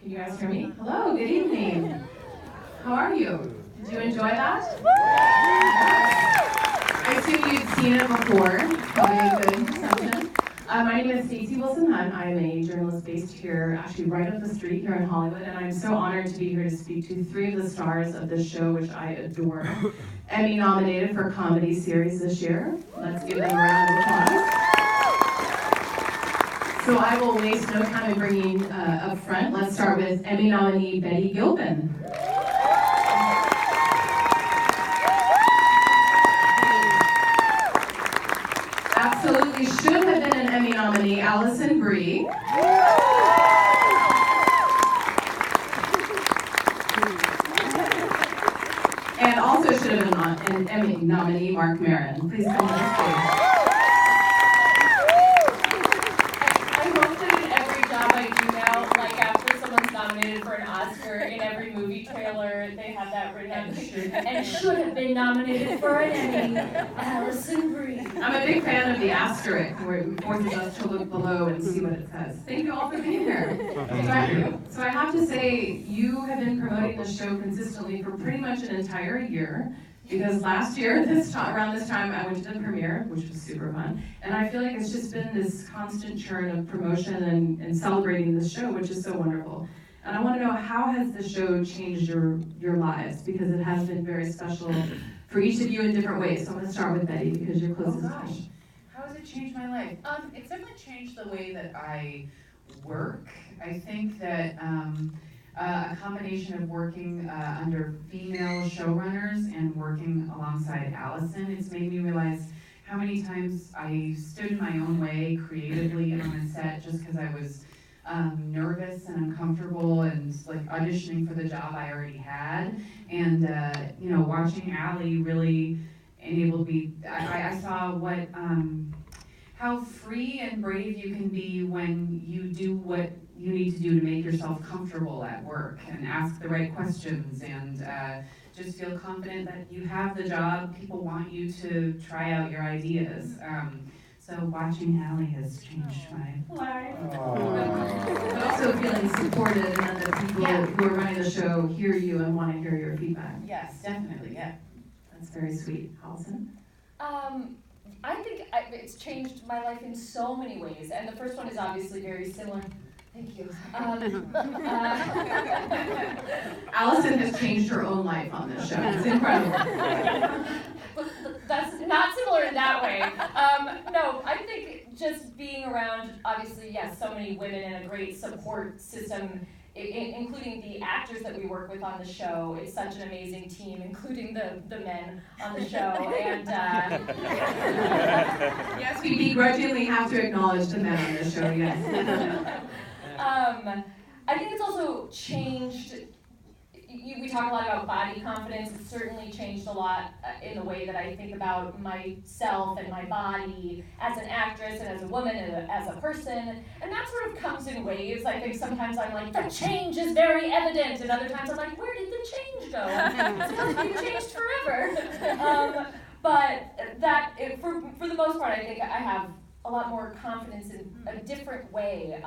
Can you guys hear me? Hello, good evening. How are you? Did you enjoy that? I assume you've seen it before. Probably a good assumption. My name is Stacey Wilson-Hunt. I am a journalist based here, actually right up the street here in Hollywood, and I'm so honored to be here to speak to three of the stars of this show, which I adore. Emmy nominated for Comedy Series this year. Let's give them a round of applause. So I will waste no time in bringing up front. Let's start with Emmy nominee Betty Gilpin. Absolutely should have been an Emmy nominee, Alison Brie. And also should have been an Emmy nominee, Marc Maron. Please come to the stage. I hope that in every job I do now, like after someone's nominated for an Oscar, in every movie trailer, they have that written on the shirt, and should have been nominated for an Emmy, Alison Brie. I'm a big fan of the asterisk, where it forces us to look below and see what it says. Thank you all for being here. So I have to say, you have been promoting the show consistently for pretty much an entire year. Because last year, around this time, I went to the premiere, which was super fun. And I feel like it's just been this constant churn of promotion and celebrating the show, which is so wonderful. And I want to know, how has the show changed your lives? Because it has been very special for each of you in different ways. So I'm going to start with Betty, because you're closest to me. How has it changed my life? It's definitely changed the way that I work. I think that a combination of working under female showrunners and working alongside Alison, it's made me realize how many times I stood in my own way creatively on a set just because I was nervous and uncomfortable and like auditioning for the job I already had. And you know, watching Allie really enabled me. I saw what how free and brave you can be when you do what you need to do to make yourself comfortable at work and ask the right questions and just feel confident that you have the job. People want you to try out your ideas. So watching Allie has changed my life. But also feeling supported and that the people who are running the show hear you and want to hear your feedback. Yes, definitely, yeah. That's very sweet. Alison? I think it's changed my life in so many ways, and the first one is obviously very similar. Thank you. Alison has changed her own life on this show. It's incredible. That's not similar in that way. No, I think just being around, obviously, yes, so many women and a great support system, including the actors that we work with on the show. It's such an amazing team, including the men on the show. And yes, we begrudgingly have to acknowledge the men on the show, yes. I think it's also changed. We talk a lot about body confidence. It's certainly changed a lot in the way that I think about myself and my body as an actress and as a woman and as a person. And that sort of comes in waves. I think sometimes I'm like, the change is very evident. And other times I'm like, where did the change go? It's supposed to be changed forever. But for the most part, I think I have a lot more confidence in a different way.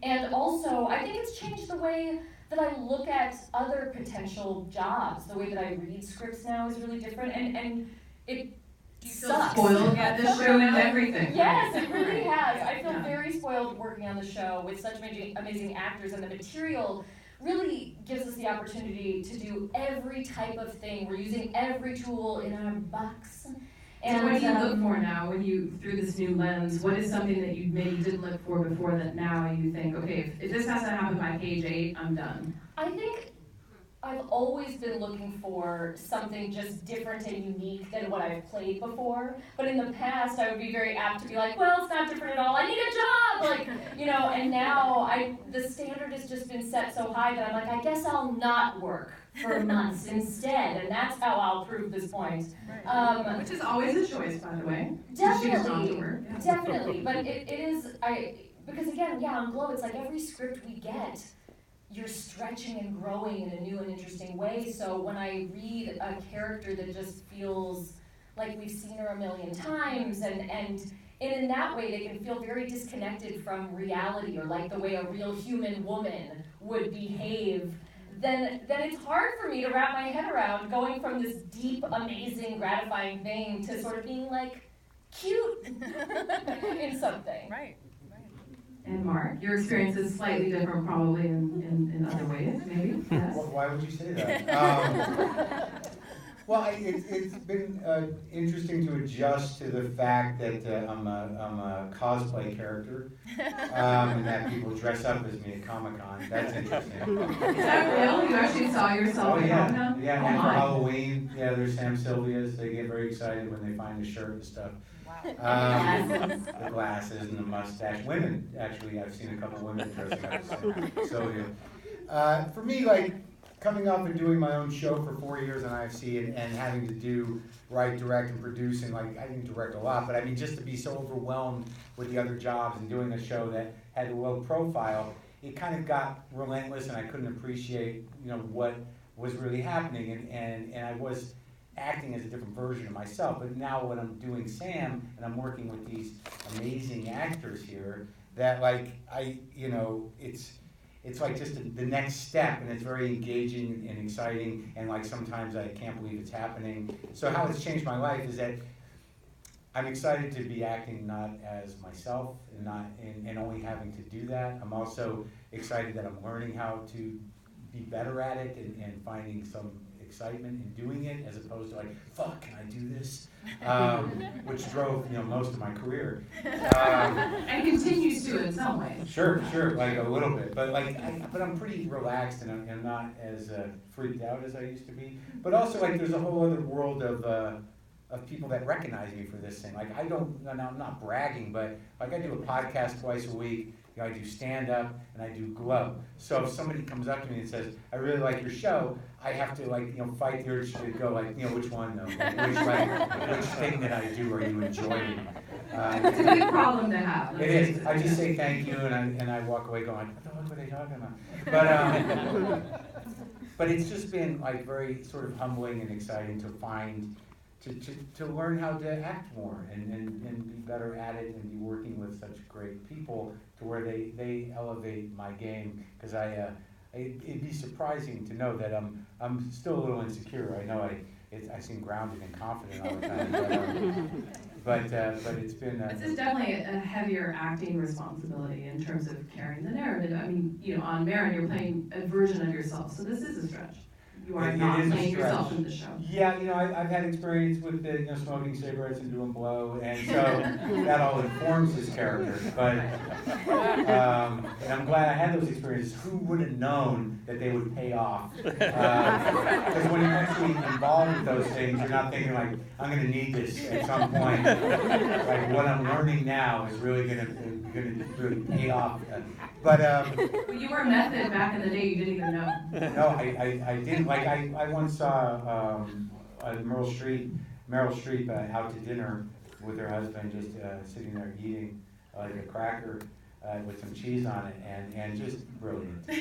And also, I think it's changed the way that I look at other potential jobs. The way that I read scripts now is really different, and it sucks. Spoiled at the show and everything. Yes, it really has. I feel very spoiled working on the show with such amazing actors, and the material really gives us the opportunity to do every type of thing. We're using every tool in our box. And so what do you look for now when you, through this new lens, what is something that you maybe didn't look for before that now you think, okay, if this has to happen by page 8, I'm done? I think I've always been looking for something just different and unique than what I've played before. But in the past, I would be very apt to be like, well, it's not different at all. I need a job, like, you know. And now the standard has just been set so high that I'm like, I guess I'll not work for months instead, and that's how I'll prove this point. Which is always a choice, by the way. Definitely. But it is because again, on Glow, it's like every script we get, you're stretching and growing in a new and interesting way. So when I read a character that just feels like we've seen her a million times, and and in that way they can feel very disconnected from reality, or like the way a real human woman would behave, then it's hard for me to wrap my head around going from this deep, amazing, gratifying thing to sort of being like cute in something. Right. And Marc, your experience is slightly different probably in other ways, maybe? Yes? Well, why would you say that? Well, it's been interesting to adjust to the fact that I'm a cosplay character, and that people dress up as me at Comic-Con. That's interesting. Is that real? You actually saw yourself at Comic-Con? Yeah, Oh and for my. Halloween, yeah, there's Sam Sylvia's. They get very excited when they find the shirt and stuff. Wow. The glasses and the mustache. Women, actually, I've seen a couple women dressing up as Sylvia. For me, like, coming up and doing my own show for 4 years on IFC and having to do write, direct, and produce, and like I didn't direct a lot, but I mean just to be so overwhelmed with the other jobs and doing a show that had a low profile, it kind of got relentless, and I couldn't appreciate what was really happening, and I was acting as a different version of myself. But now when I'm doing Sam and I'm working with these amazing actors here, that like it's like just the next step, and it's very engaging and exciting, and like sometimes I can't believe it's happening. So how it's changed my life is that I'm excited to be acting not as myself and only having to do that. I'm also excited that I'm learning how to be better at it and finding some excitement in doing it, as opposed to like, fuck, can I do this? Which drove most of my career. And continues to in some way. Sure, like a little bit, but but I'm pretty relaxed, and I'm not as freaked out as I used to be. But also, like, there's a whole other world of people that recognize me for this thing. Like, I'm not bragging, but like I do a podcast twice a week. I do stand up and I do glow. So if somebody comes up to me and says, "I really like your show," I have to fight the urge to go which one though? Which thing that I do are you enjoying? It's a good problem to have. It is. I just say thank you, and I walk away going, "What the fuck were they talking about?" But it's just been like very sort of humbling and exciting to find, to learn how to act more and be better at it, and be working with such great people to where they elevate my game. Because it'd be surprising to know that I'm still a little insecure. I know I seem grounded and confident all the time, but it's been. This is definitely a heavier acting responsibility in terms of carrying the narrative. I mean, on Maron, you're playing a version of yourself, so this is a stretch. You are not playing yourself in the show. Yeah, I've had experience with smoking cigarettes and doing blow, and so that all informs his character. But and I'm glad I had those experiences. Who would have known that they would pay off? Because when you're actually involved with those things, you're not thinking like, I'm going to need this at some point. Like what I'm learning now is really going to really pay off. But you were method back in the day. You didn't even know. No, I didn't. Like I once saw Meryl Streep out to dinner with her husband, just sitting there eating like a cracker with some cheese on it, and just brilliant. So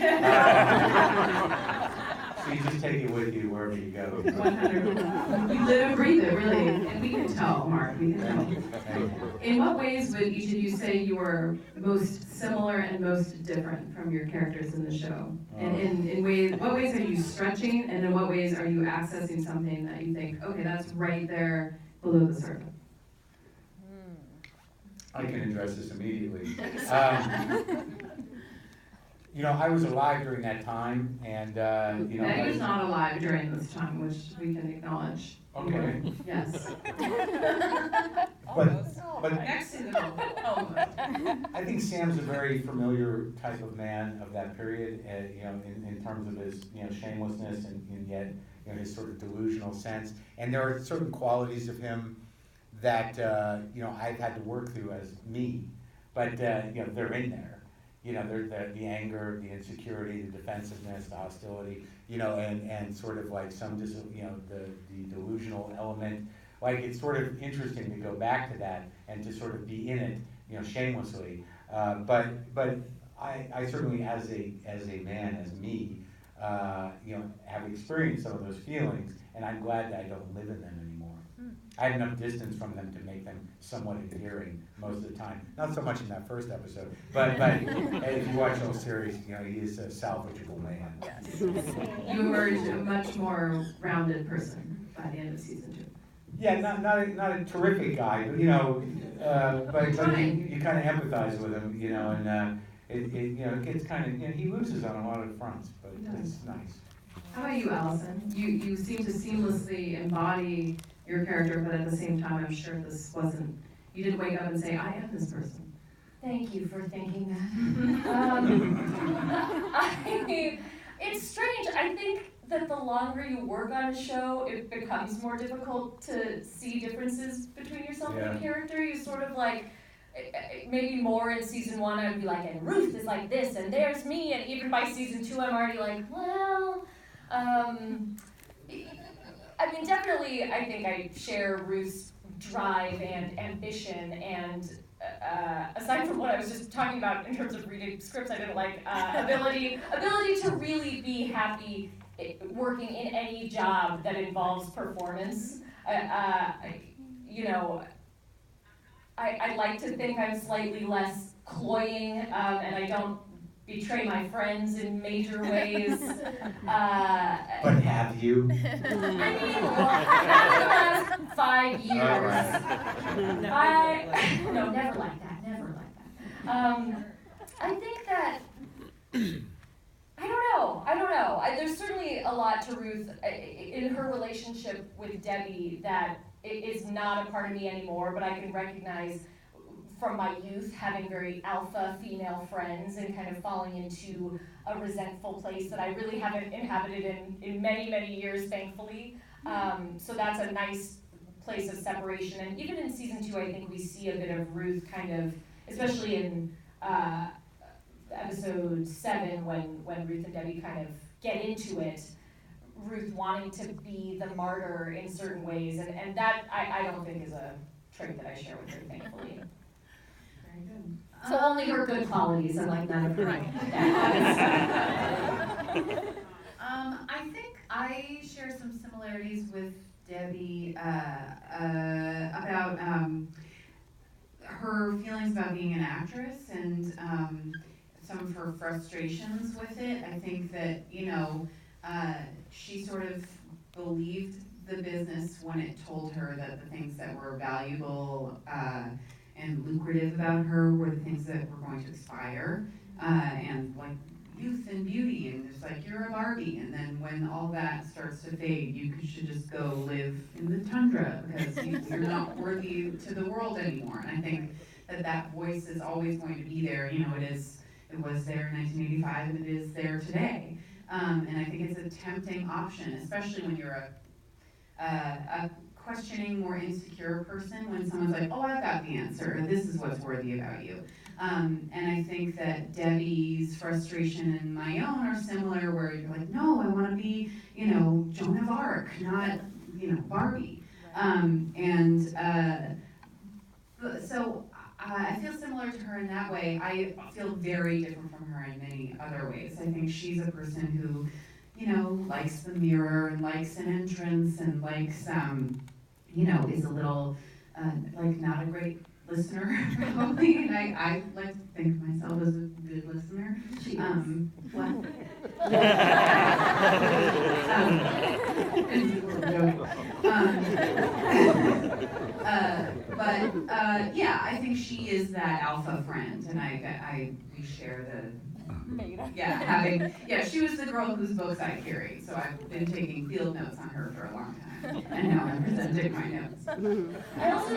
you just take it with you wherever you go. 100%. You live and breathe it, really, and we can tell, Marc. We can tell. In what ways would each of you say you are most similar and most different from your characters in the show? And what ways are you stretching, and in what ways are you accessing something that you think, okay, that's right there below the surface? I can address this immediately. I was alive during that time, and Betty was not alive during this time, which we can acknowledge. Okay. Yes. But Next to the I think Sam's a very familiar type of man of that period, in terms of his shamelessness and yet his sort of delusional sense. And there are certain qualities of him that I've had to work through as me, but they're in there. They're the anger, the insecurity, the defensiveness, the hostility, and sort of like some the delusional element. Like, it's sort of interesting to go back to that and to sort of be in it, shamelessly. But I certainly, as a man, as me, have experienced some of those feelings, and I'm glad that I don't live in them anymore. I had enough distance from them to make them somewhat endearing most of the time. Not so much in that first episode, but if you watch the whole series, you know, he is a salvageable man. Yes. You emerge a much more rounded person by the end of season 2. Yeah, not a terrific guy, but you know, but you kind of empathize with him, you know, and it gets kind of, you know, he loses on a lot of fronts, but it's nice. How about you, Alison? You seem to seamlessly embody your character, but at the same time, I'm sure this wasn't, you didn't wake up and say, I am this person. Thank you for thinking that. I mean, it's strange. I think that the longer you work on a show, it becomes more difficult to see differences between yourself and the character. You sort of like, maybe more in season 1, I'd be like, and Ruth is like this, and there's me, and even by season 2, I'm already like, well, I mean, definitely, I think I share Ruth's drive and ambition, and aside from what I was just talking about in terms of reading scripts I didn't like, ability to really be happy working in any job that involves performance. You know, I like to think I'm slightly less cloying, and I don't betray my friends in major ways. But have you? I mean, well, the last 5 years. All right. No, never like that, never like that. I think that, I don't know. There's certainly a lot to Ruth in her relationship with Debbie that is not a part of me anymore, but I can recognize from my youth having very alpha female friends and kind of falling into a resentful place that I really haven't inhabited in many, many years, thankfully. So that's a nice place of separation. And even in season 2, I think we see a bit of Ruth kind of, especially in episode 7 when Ruth and Debbie kind of get into it, Ruth wanting to be the martyr in certain ways. And that I don't think is a trait that I share with her, thankfully. Good. So only her good qualities, and like none of her. I think I share some similarities with Debbie about her feelings about being an actress and some of her frustrations with it. I think that, you know, she sort of believed the business when it told her that the things that were valuable and lucrative about her were the things that were going to expire, and like youth and beauty, and it's like you're a Barbie, and then when all that starts to fade, you should just go live in the tundra because you're not worthy to the world anymore. And I think that voice is always going to be there. You know, it was there in 1985, and it is there today. And I think it's a tempting option, especially when you're a questioning, more insecure person, when someone's like, oh, I've got the answer, this is what's worthy about you. And I think that Debbie's frustration and my own are similar, where you're like, no, I want to be, you know, Joan of Arc, not, you know, Barbie. So I feel similar to her in that way. I feel very different from her in many other ways. I think she's a person who, you know, likes the mirror and likes an entrance and likes, you know, is a little, like, not a great listener, probably. And I like to think of myself as a good listener. What? Yeah, I think she is that alpha friend, and we share she was the girl whose books I carried, so I've been taking field notes on her for a long time, and now I'm presenting my notes. I also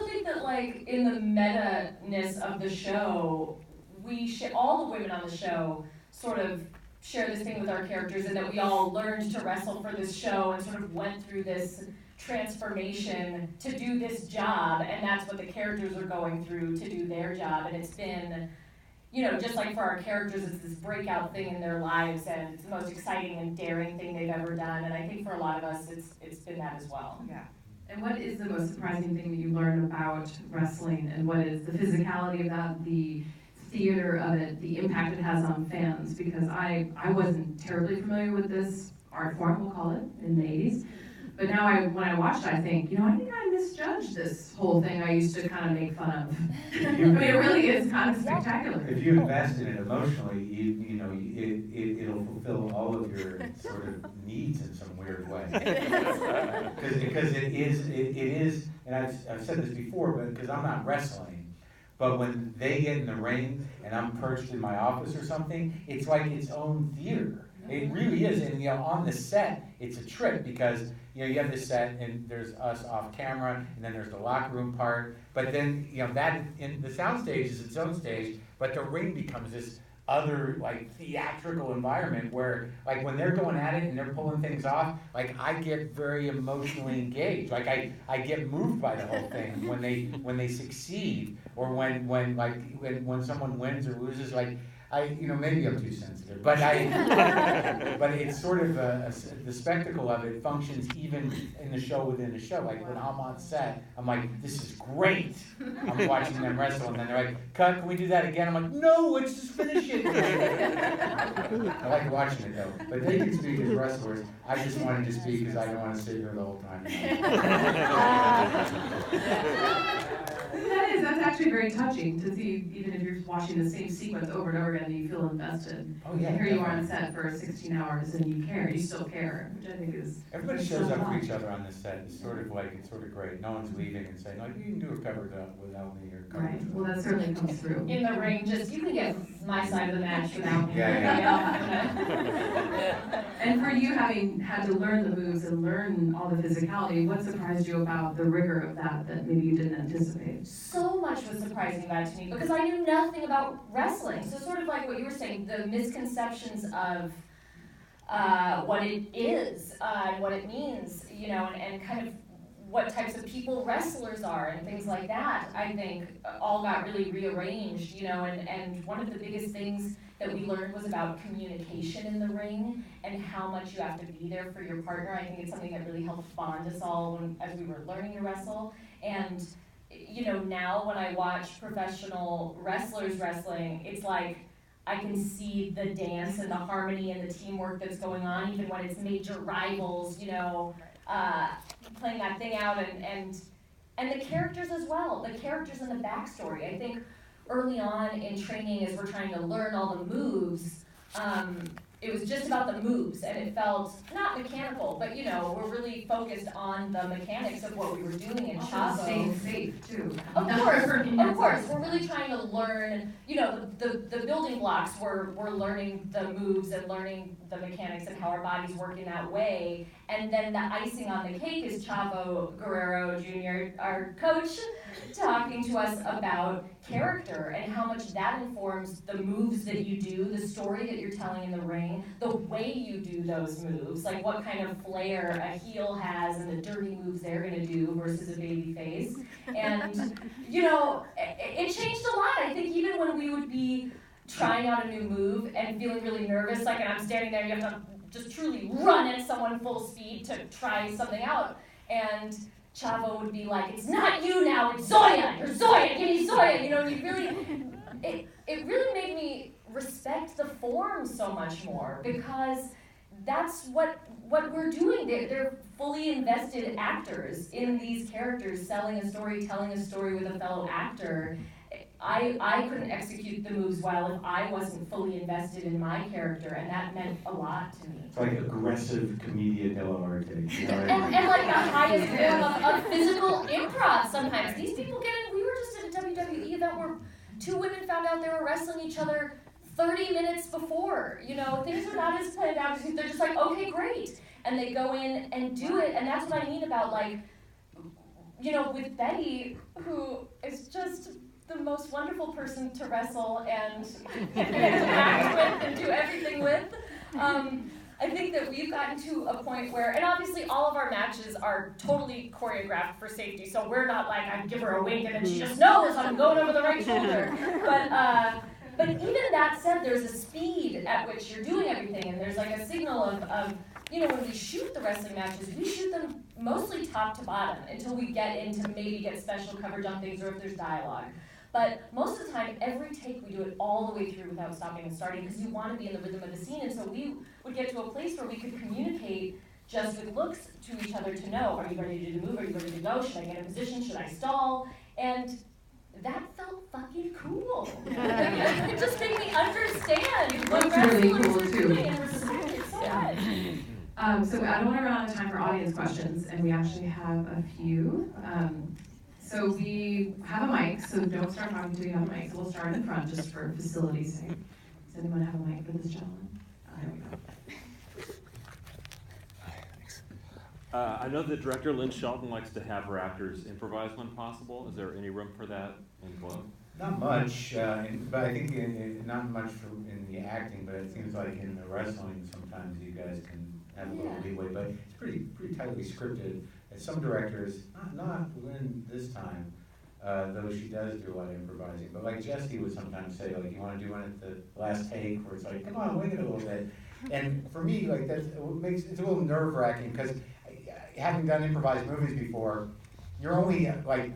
think that, like, in the meta-ness of the show, all the women on the show sort of share this thing with our characters, and that we all learned to wrestle for this show and sort of went through this transformation to do this job, and that's what the characters are going through to do their job. And it's been, you know, just like for our characters, it's this breakout thing in their lives, and it's the most exciting and daring thing they've ever done. And I think for a lot of us, it's been that as well. Yeah. And what is the most surprising thing that you learned about wrestling, and what is the physicality of that, the theater of it, the impact it has on fans? Because I wasn't terribly familiar with this art form, we'll call it, in the 80s. But now when I watch it, I think, I think I misjudged this whole thing I used to kind of make fun of. I mean, it really is kind of spectacular. If you invest in it emotionally, it'll fulfill all of your sort of needs in some weird way. Because it is, and I've said this before, but because I'm not wrestling, but when they get in the ring and I'm perched in my office or something, it's like its own theater. It really is, and on the set, it's a trip because you have this set and there's us off camera, and then there's the locker room part. But then that in the sound stage is its own stage, but the ring becomes this other like theatrical environment where like when they're going at it and they're pulling things off, like I get very emotionally engaged. Like I get moved by the whole thing when they succeed, or when someone wins or loses. Like maybe I'm too sensitive, but but it's sort of the spectacle of it functions even in the show within the show. Like when I'm on set, I'm like, this is great. I'm watching them wrestle, and then they're like, cut, can we do that again? I'm like, no, let's just finish it. I like watching it though, but they can speak as wrestlers. I just wanted to speak because I don't want to sit here the whole time. That's actually very touching to see, even if you're watching the same sequence over and over again, and you feel invested. Oh yeah. And here you are on set for 16 hours and you still care, which I think is. Everybody shows up for each other on this set. It's sort of great. No one's leaving and saying, like, you can do a cover without me or cover. Right. Well, that certainly comes through. In the ring, you can get my side of the match without me. Yeah. And for you, having had to learn the moves and learn all the physicality, what surprised you about the rigor of that maybe you didn't anticipate? So much was surprising about it to me because I knew nothing about wrestling. So sort of like what you were saying, the misconceptions of what it is, and what it means, and kind of what types of people wrestlers are and things like that, I think all got really rearranged, and one of the biggest things that we learned was about communication in the ring and how much you have to be there for your partner. I think it's something that really helped bond us all as we were learning to wrestle. And now when I watch professional wrestlers wrestling, it's like I can see the dance and the harmony and the teamwork that's going on, even when it's major rivals, playing that thing out, and the characters as well, the characters and the backstory. I think early on in training, as we're trying to learn all the moves, it was just about the moves, and it felt not mechanical, but we're really focused on the mechanics of what we were doing in Chavo. Staying safe too. Of course, we're really trying to learn, the building blocks. We're learning the moves and learning the mechanics and how our bodies work in that way. And then the icing on the cake is Chavo Guerrero Jr., our coach, talking to us about character and how much that informs the moves that you do, the story that you're telling in the ring, the way you do those moves, like what kind of flair a heel has and the dirty moves they're going to do versus a baby face. And, it changed a lot. I think even when we would be trying out a new move and feeling really nervous, and I'm standing there, you have to just truly run at someone full speed to try something out. And Chavo would be like, it's not you now, it's Zoya! You're Zoya, give me Zoya! It really made me respect the form so much more, because that's what we're doing. They're fully invested actors in these characters, selling a story, telling a story with a fellow actor. I couldn't execute the moves well if I wasn't fully invested in my character, and that meant a lot to me. It's like aggressive commedia dell'arte. And like the highest form of physical improv sometimes. These people we were just at a WWE event where two women found out they were wrestling each other 30 minutes before. Things are not as planned out. They're just like, okay, great. And they go in and do it, and that's what I mean about with Betty, who is just the most wonderful person to wrestle and interact with and do everything with. I think that we've gotten to a point where, and obviously all of our matches are totally choreographed for safety, so we're not like, I give her a wink and then she just knows I'm going over the right shoulder. But even that said, there's a speed at which you're doing everything, and there's like a signal of when we shoot the wrestling matches, we shoot them mostly top to bottom until we get into maybe get special coverage on things or if there's dialogue. But most of the time, every take, we do it all the way through without stopping and starting, because you want to be in the rhythm of the scene. And so we would get to a place where we could communicate just with looks to each other to know, are you ready to move, are you ready to go, should I get in position, should I stall, and that felt fucking cool. It just made me understand what really wrestlers cool were too. doing and respect it so much. So I don't want to run out of time for audience questions, and we actually have a few. So we have a mic, so don't start talking until you have a mic. So we'll start in front just for facility's sake. Does anyone have a mic for this gentleman? There we go. I know that director Lynn Shelton likes to have her actors improvise when possible. Is there any room for that in Glow? Not much, but I think not much in the acting, but it seems like in the wrestling, sometimes you guys can have a little leeway, but it's pretty tightly scripted. And some directors, not Lynn this time, though she does do a lot of improvising, but like Jesse would sometimes say, like, you want to do one at the last take, where it's like, come on, wing it a little bit. And for me, like, it's a little nerve-wracking, because having done improvised movies before, you're only like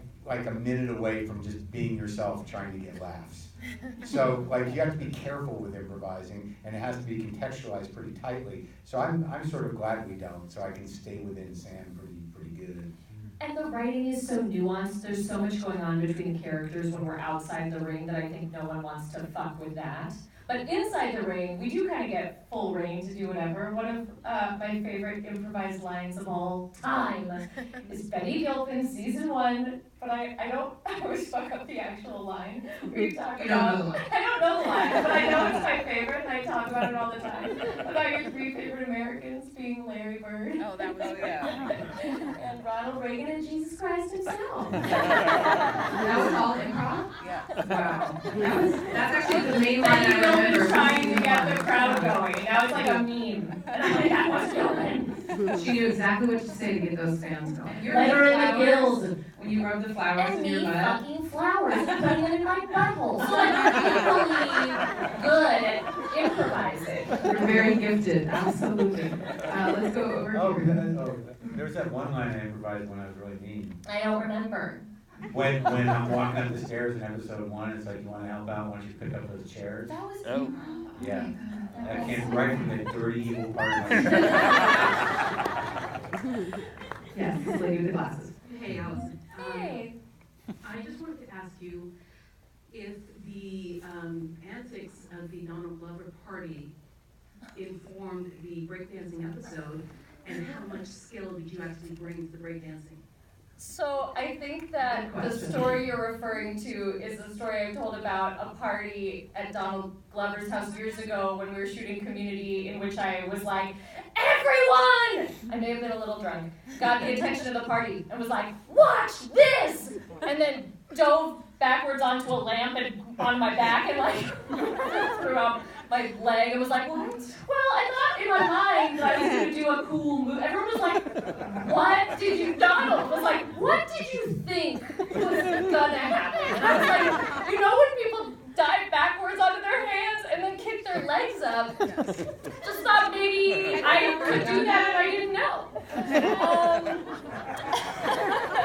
a minute away from just being yourself trying to get laughs. So like you have to be careful with improvising, and it has to be contextualized pretty tightly. So I'm sort of glad we don't, so I can stay within Sam pretty good. And the writing is so nuanced, there's so much going on between the characters when we're outside the ring that I think no one wants to fuck with that. But inside the ring, we do kind of get full reign to do whatever. One of my favorite improvised lines of all time is Betty Gilpin, season 1, but I always fuck up the actual line. Where you talk about, I don't know the line, but I know it's my favorite, and I talk about it all the time. About your 3 favorite Americans being Larry Bird. Oh, that was, And Ronald Reagan and Jesus Christ himself. That was all improv? Yeah. Wow. That's actually the main line And I you know, remember. trying to get the crowd going. Now it's like a meme. And I'm like, that was Gilpin. She knew exactly what to say to get those fans going. Let her in the gills. When you rub the flowers And in your me butt. fucking flowers and putting them in my butthole. So I'm really good at improvising. You're very gifted, absolutely. Let's go over here. There was that one line I improvised when I was really mean. I don't remember. When I'm walking up the stairs in episode 1, it's like, you want to help out? Why don't you pick up those chairs? That was Oh. Yeah. That came right from the dirty, evil part of my Yes, this lady with the glasses. Hey, Alison. Hey. I just wanted to ask you if the antics of the Donald Glover party informed the breakdancing episode, and how much skill did you actually bring to the breakdancing? So I think that the story you're referring to is the story I've told about a party at Donald Glover's house years ago when we were shooting Community, in which I was like, everyone! I may have been a little drunk. Got the attention of the party and was like, watch this! And then dove backwards onto a lamp and on my back and like threw out my leg and was like, what? Well, I thought in my mind that I was going to do a cool move. Everyone was like, what did you, Donald was like, what did you think was gonna happen? And I was like, you know when people dive backwards onto their hands and then kick their legs up? Just thought maybe I could do that and I didn't know.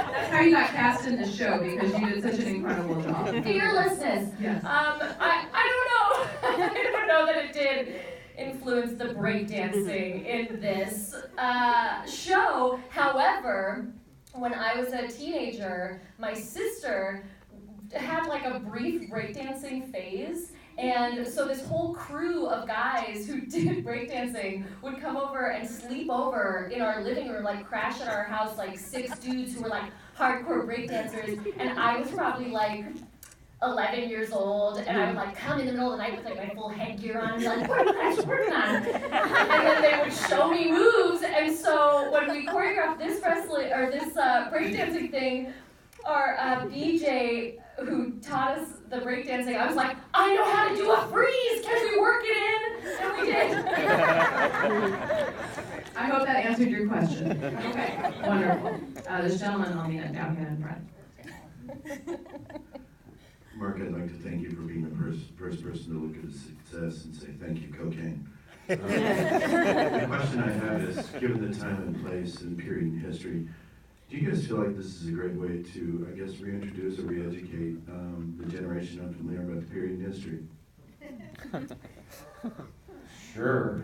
That's how you got cast in the show, because you did such an incredible job. Fearlessness. Yes. I don't know. I don't know that it did influence the breakdancing in this show. However, when I was a teenager, my sister had like a brief breakdancing phase. And so this whole crew of guys who did breakdancing would come over and sleep over in our living room, like crash at our house, like 6 dudes who were like hardcore breakdancers. And I was probably like 11 years old, and I would like come in the middle of the night with like my full headgear on and be like, what are you guys working on? And then they would show me moves. And so when we choreographed this wrestling or this breakdancing thing, our BJ who taught us the breakdancing, I was like, I know how to do a freeze. Can we work it in? And we did. I hope that answered your question. Okay, wonderful. This gentleman on the end down here in front. Mark, I'd like to thank you for being the first person to look at his success and say, thank you, cocaine. The question I have is, given the time and place and period in history, do you guys feel like this is a great way to, I guess, reintroduce or re-educate the generation unfamiliar about the period in history? Sure.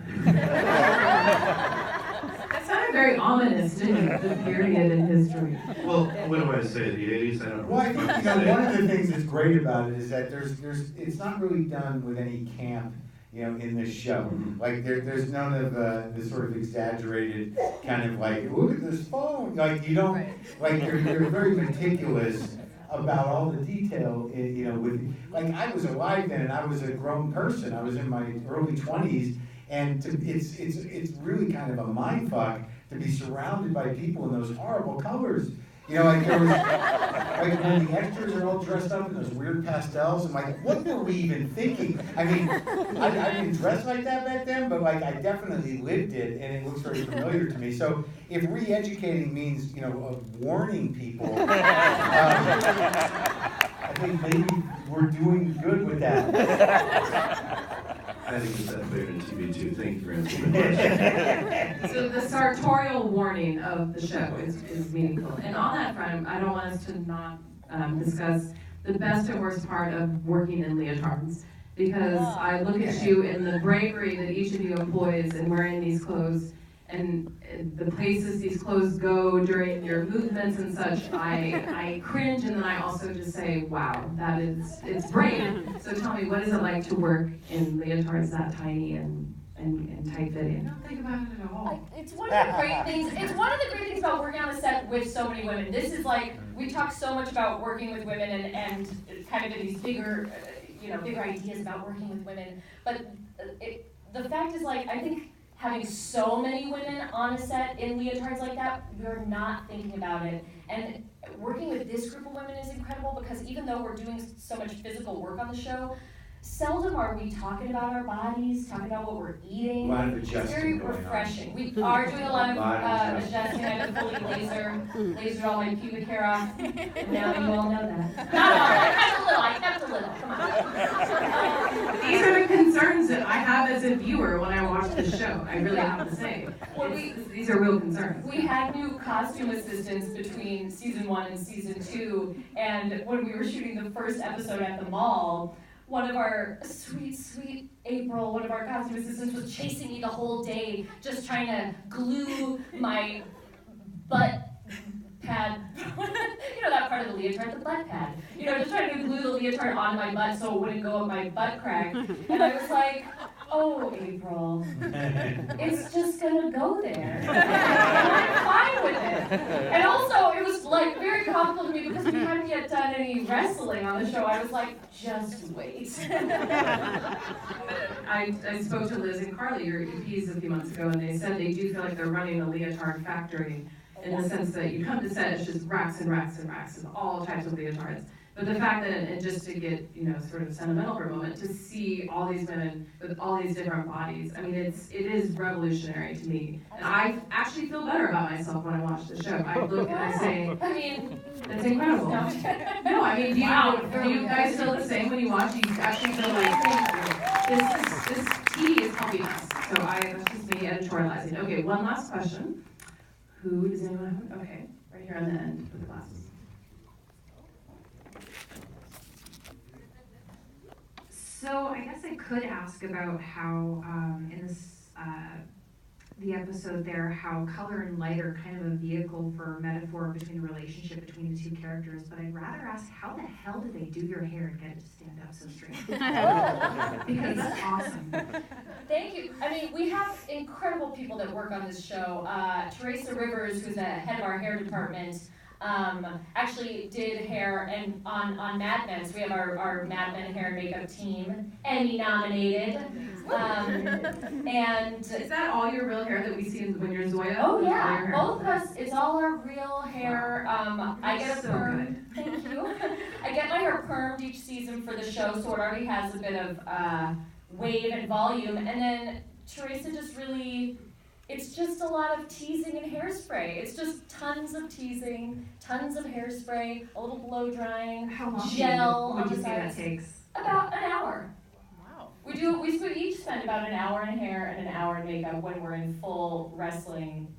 That's not a very ominous, didn't it? The period in history. Well, what do I say, the 80s? I don't know. Well, I think one of the things that's great about it is that it's not really done with any camp, in this show. Like there's none of the sort of exaggerated kind of like, look at this phone. Like you don't, like you're very meticulous about all the detail. With like I was alive then and I was a grown person. I was in my early 20s, and it's really kind of a mindfuck to be surrounded by people in those horrible colors. Like there was, like when the extras are all dressed up in those weird pastels, I'm like, what were we even thinking? I mean, I didn't dress like that back then, but like I definitely lived it, and it looks very familiar to me. So if re-educating means, warning people, I think maybe we're doing good with that. I think it's that clear in TV too. Thank you for answering the question. So the sartorial warning of the show is meaningful. And on that front, I don't want us to not discuss the best and worst part of working in leotards. Because I look at you in the bravery that each of you employs in wearing these clothes, and the places these clothes go during your movements and such, I cringe, and then I also just say, wow, it's brave. So tell me, what is it like to work in leotards that tiny and tight fitting? I don't think about it at all. It's one of the great things. It's one of the great things about working on a set with so many women. This is like, we talk so much about working with women and kind of in these bigger, bigger ideas about working with women. But the fact is, like, I think having so many women on a set in leotards like that, we're not thinking about it. And working with this group of women is incredible because even though we're doing so much physical work on the show, seldom are we talking about our bodies, talking about what we're eating. A lot of adjusting. It's very refreshing. We are doing a lot of adjusting. I've fully lasered all my pubic hair off. Now you all know that. Not all, I kept a little, come on. These are the concerns that I have as a viewer when I watch this show. I really have to say. These are real concerns. We had new costume assistants between season 1 and season 2, and when we were shooting the first episode at the mall, one of our sweet April, one of our costume assistants was chasing me the whole day, just trying to glue my butt pad, that part of the leotard, the butt pad, just trying to glue the leotard on my butt so it wouldn't go up my butt crack. And I was like, oh, April, it's just gonna go there. And I'm fine with it. And also, it was like very comical to me because we hadn't yet done any wrestling on the show. I was like, just wait. I spoke to Liz and Carly, your EPs, a few months ago, and they said they do feel like they're running a leotard factory in the sense that you come to set, it's just racks and racks and racks of all types of leotards. But the fact that, and just to get, sort of sentimental for a moment, to see all these women with all these different bodies, I mean, it is revolutionary to me. And I actually feel better about myself when I watch the show. I look and I say, that's incredible. No, I mean, do you guys feel the same when you watch? You actually feel like, this TV is helping us. So that's just me editorializing. Okay, one last question. Who does anyone have? Okay, right here on the end with the glasses. So I guess I could ask about how in this the episode there, how color and light are kind of a vehicle for metaphor between the relationship between the two characters. But I'd rather ask, how the hell did they do your hair and get it to stand up so straight? Because that's awesome. Thank you. I mean, we have incredible people that work on this show. Teresa Rivers, who's the head of our hair department, actually did hair and on Mad Men. So we have our Mad Men hair and makeup team, Emmy nominated. And is that all your real hair that we see when you're Zoya? Oh yeah, both of us. It's all our real hair. I get a perm. Thank you. I get my hair permed each season for the show, so it already has a bit of wave and volume. And then Teresa just really. It's just a lot of teasing and hairspray. It's just tons of teasing, tons of hairspray, a little blow drying, how long gel. would you say that takes? About an hour. Wow. We each spend about an hour in hair and an hour in makeup when we're in full wrestling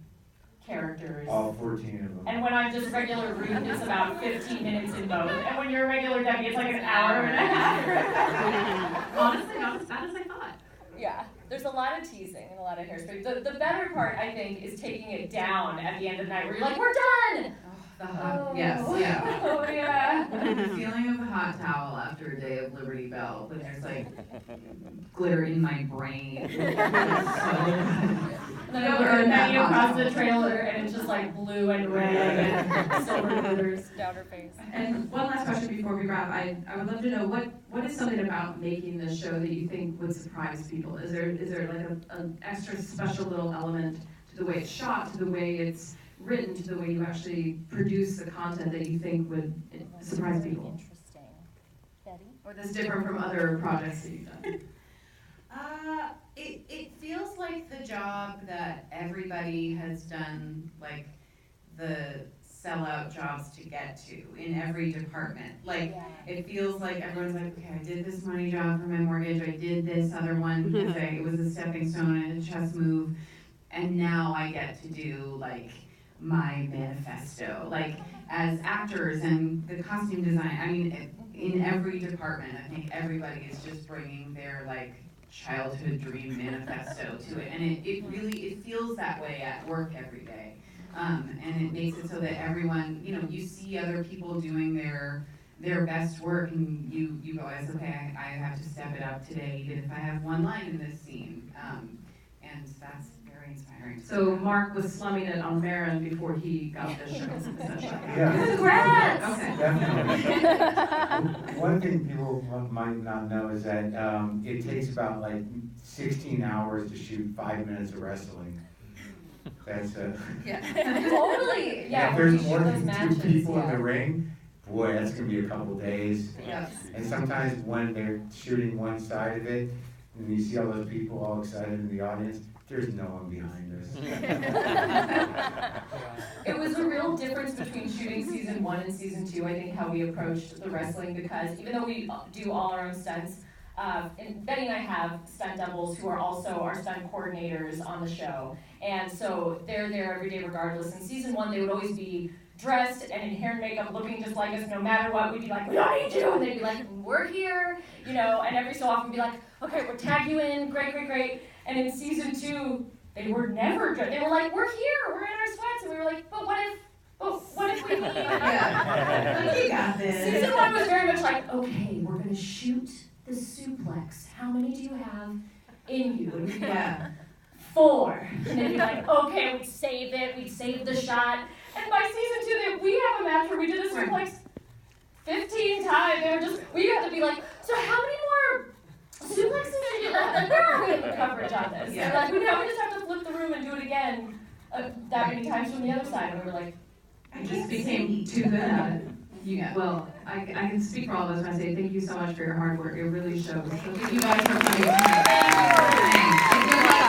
characters. All 14 of them. And when I'm just regular Ruth, it's about 15 minutes in both. And when you're a regular Debbie, it's like an hour and a half. Honestly, not as bad as I thought. Yeah. There's a lot of teasing and a lot of hairspray. The better part, I think, is taking it down at the end of the night where you're like, we're done! The hot, Oh. yes, yeah. Oh, yeah. The feeling of a hot towel after a day of Liberty Bell, when there's like glitter in my brain. And then we're hanging across the trailer and it's just like blue and red and silver glitters down her face. And one last question before we wrap. I would love to know what is something about making this show that you think would surprise people? Is there like an extra special little element to the way it's shot, to the way it's written, to the way you actually produce the content that you think would surprise people? Interesting. Betty? Or that's different from other projects that you've done? It feels like the job that everybody has done, like the sellout jobs to get to in every department. Like, it feels like everyone's like, okay, I did this money job for my mortgage, I did this other one because it was a stepping stone and a chess move, and now I get to do like my manifesto. Like, as actors and the costume design, I mean, in every department, I think everybody is just bringing their like childhood dream manifesto to it, and it feels that way at work every day, and it makes it so that everyone, you know, you see other people doing their best work, and you realize, okay, I have to step it up today, even if I have one line in this scene, and that's very inspiring. So Marc was slumming it on Maron before he got this show, essentially. Yeah. Congrats! Okay. Definitely. One thing people might not know is that it takes about like 16 hours to shoot 5 minutes of wrestling. That's Totally. Yeah. if when there's you more shoot than those two matches, people in yeah. the ring, boy, that's gonna be a couple days. Yes. And sometimes when they're shooting one side of it, and you see all those people all excited in the audience, there's no one behind us. It was a real difference between shooting season 1 and season 2, I think, how we approached the wrestling, because even though we do all our own stunts, and Betty and I have stunt doubles who are also our stunt coordinators on the show, and so they're there every day regardless. In season 1, they would always be dressed and in hair and makeup looking just like us no matter what. We'd be like, we don't need you, and they'd be like, we're here, you know, and every so often be like, okay, we'll tag you in, great. And in season 2, they were never dressed. They were like, we're here, we're in our sweats, and we were like, but what if we need? Yeah. You got this. Season 1 was very much like, okay, we're gonna shoot the suplex. How many do you have in you? And we'd be like, 4. And they'd be like, okay, we'd save it, we'd save the shot. And by season 2, we have a match where we did a suplex 15 times. They were just, we had to be like, so how many more suplexes did you left? Like, where are we in the coverage on this? Yeah. Like, we just have to flip the room and do it again that many times from the other side. And we were like, I just became too good at it. Well, I can speak for all of us when I say thank you so much for your hard work. It really shows. So thank you guys for coming. Thanks.